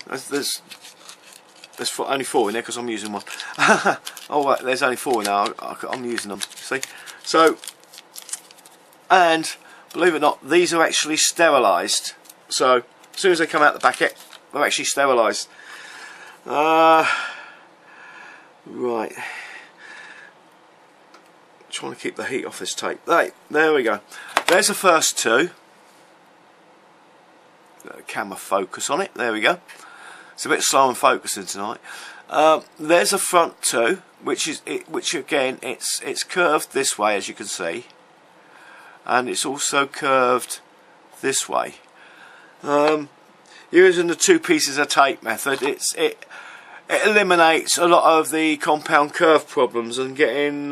There's only 4 in there because I'm using one. Oh right, there's only 4 now. I'm using them. See, so, and believe it or not, these are actually sterilised. So as soon as they come out the packet, they're actually sterilised. Right. Trying to keep the heat off this tape. Right, there we go. There's the first 2. Camera focus on it. There we go. It's a bit slow in focusing tonight. There's a front 2, which again it's curved this way, as you can see, and it's also curved this way. Using the 2 pieces of tape method, it eliminates a lot of the compound curve problems and getting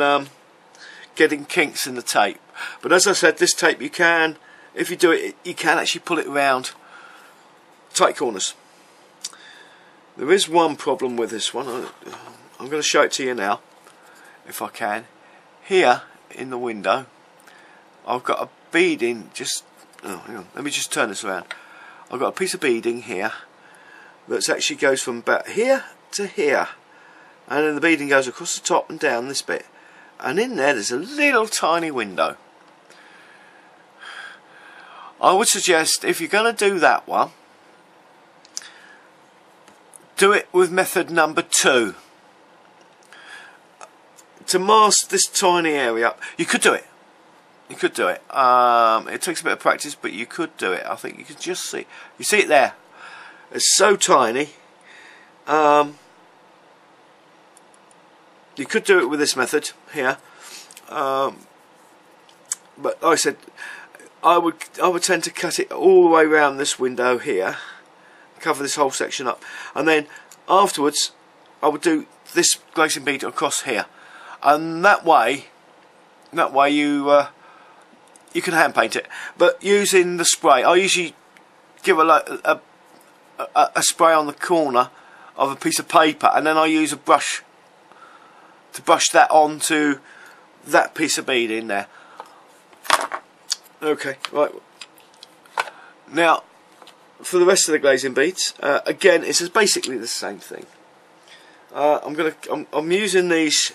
kinks in the tape. But as I said, this tape, you can, if you do it, you can actually pull it around tight corners. There is one problem with this one. I'm going to show it to you now, if I can. Here in the window, I've got a beading. Oh, hang on. Let me just turn this around. I've got a piece of beading here that actually goes from about here to here, and then the beading goes across the top and down this bit. And in there's a little tiny window. I would suggest, if you're going to do that one, do it with method number 2. To mask this tiny area up, you could do it. You could do it. It takes a bit of practice, but you could do it. I think you can just see. You see it there. It's so tiny. You could do it with this method here. But like I said, I would tend to cut it all the way around this window here, cover this whole section up, and then afterwards I would do this glazing bead across here, and that way you can hand paint it. But using the spray, I usually give a spray on the corner of a piece of paper, and then I use a brush to brush that onto that piece of bead in there. Okay, right. Now, for the rest of the glazing beads, again, it's basically the same thing. I'm using these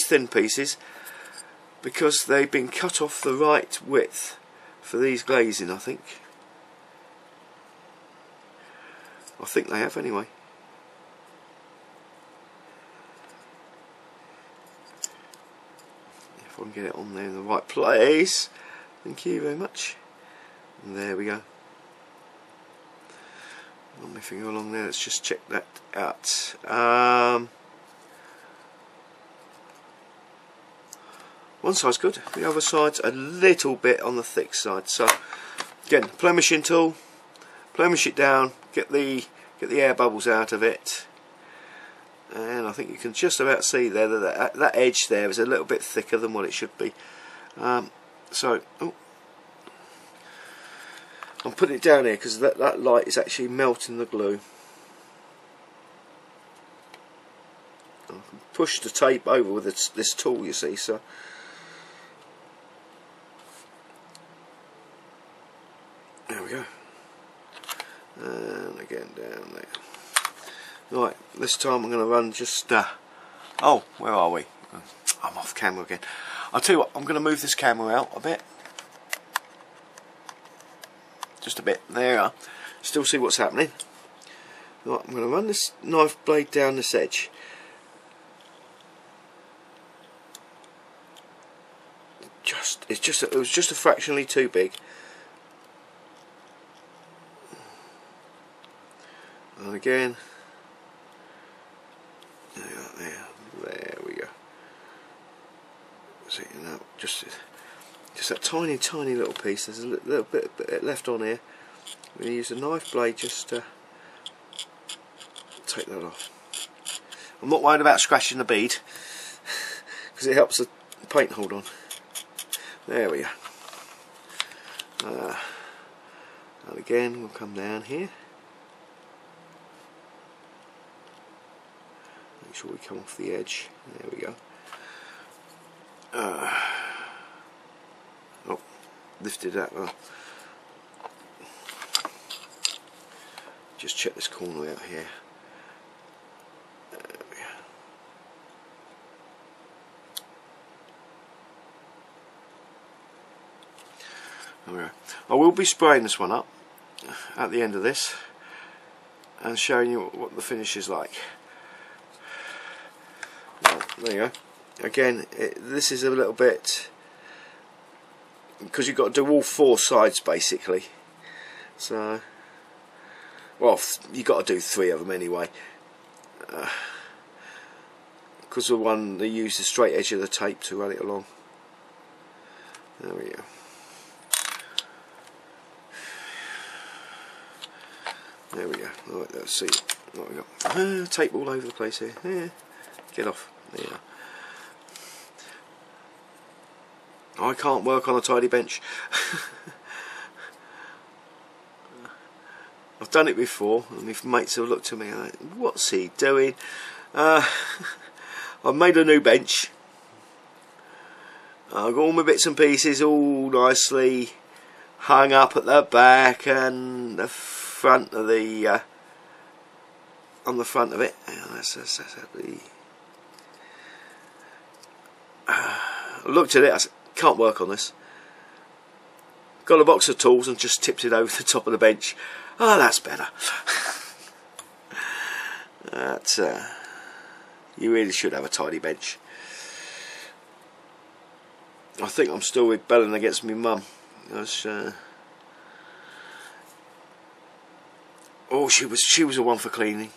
thin pieces because they've been cut off the right width for these glazing. I think they have anyway. If I can get it on there in the right place. Thank you very much. And there we go. Run my finger along there. Let's just check that out. One side's good. The other side's a little bit on the thick side. So again, plemishing tool. Plemish it down. Get the air bubbles out of it. And I think you can just about see there that edge there is a little bit thicker than what it should be. So, I'm putting it down here because that light is actually melting the glue. I can push the tape over with this tool, you see. So, there we go. And again down there. Right, this time I'm going to run just. Oh, where are we? I'm off camera again. I'll tell you what, I'm going to move this camera out a bit. Just a bit. There you are. Still see what's happening. Right, I'm going to run this knife blade down this edge. It was just a fractionally too big. And again. There we go. See, you know, just that tiny little piece. There's a little bit left on here. I'm going to use a knife blade just to take that off. I'm not worried about scratching the bead because it helps the paint hold on. There we go. And again, we'll come down here. Make sure we come off the edge. There we go. Lifted that well. just check this corner out here. There we go. I will be spraying this one up at the end of this and showing you what the finish is like. Well, there you go. Again, this is a little bit, because you've got to do all 4 sides basically. So, well, you've got to do 3 of them anyway. Because the one they use the straight edge of the tape to run it along. There we go. There we go. Alright, let's see what we got. Tape all over the place here. Yeah. Get off. There you are. I can't work on a tidy bench. I've done it before, and my mates have looked at me like, what's he doing? I've made a new bench. I've got all my bits and pieces all nicely hung up at the back and the front of the on the front of it. I looked at it, I said, can't work on this. Got a box of tools and just tipped it over the top of the bench. Oh, that's better. That's you really should have a tidy bench. I think I'm still rebelling against my mum. Oh, she was the one for cleaning.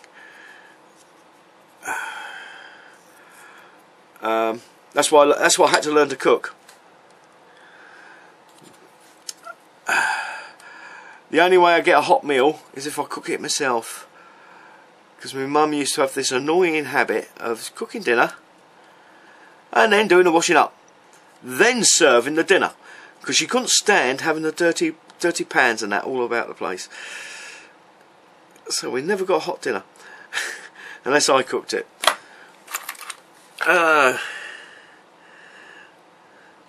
That's why I had to learn to cook. The only way I get a hot meal is if I cook it myself. Because my mum used to have this annoying habit of cooking dinner and then doing the washing up, then serving the dinner, because she couldn't stand having the dirty pans and that all about the place. So we never got a hot dinner unless I cooked it. It's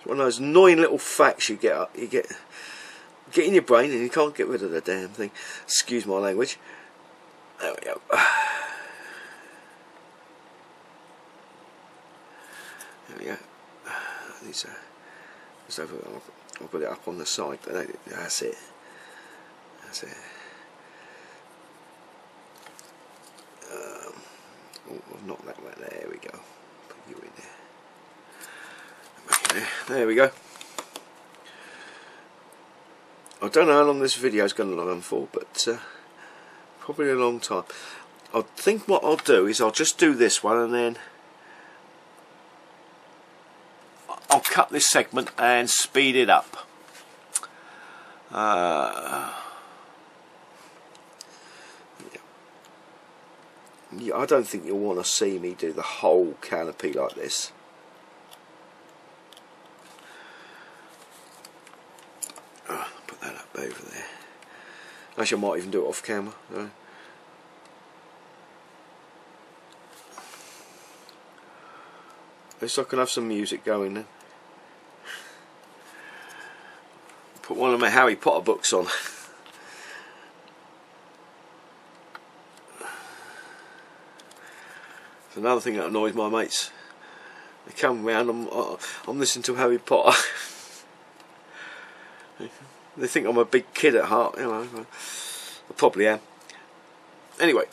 one of those annoying little facts you get in your brain and you can't get rid of the damn thing. Excuse my language. There we go. There we go. I'll put it up on the side. That's it. That's it. I've knocked that way. There we go. Put you in there. There we go. I don't know how long this video is going to run for, but probably a long time. I think what I'll do is I'll just do this one and then I'll cut this segment and speed it up. Yeah, I don't think you'll want to see me do the whole canopy like this. Put that up over there. Actually, I might even do it off camera. No? At least I can have some music going then. Put one of my Harry Potter books on. It's another thing that annoys my mates. They come round, I'm listening to Harry Potter. They think I'm a big kid at heart, you know. I probably am. Anyway,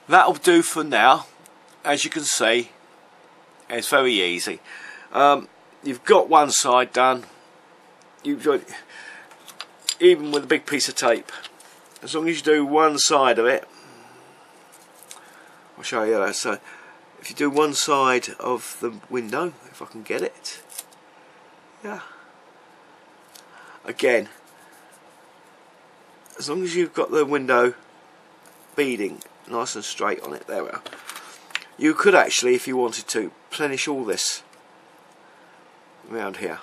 that'll do for now. As you can see, it's very easy. You've got one side done. You've got, even with a big piece of tape, as long as you do one side of it, I'll show you that. So if you do one side of the window, if I can get it, yeah, again, as long as you've got the window beading nice and straight on it, there we are. You could actually, if you wanted to, plenish all this around here.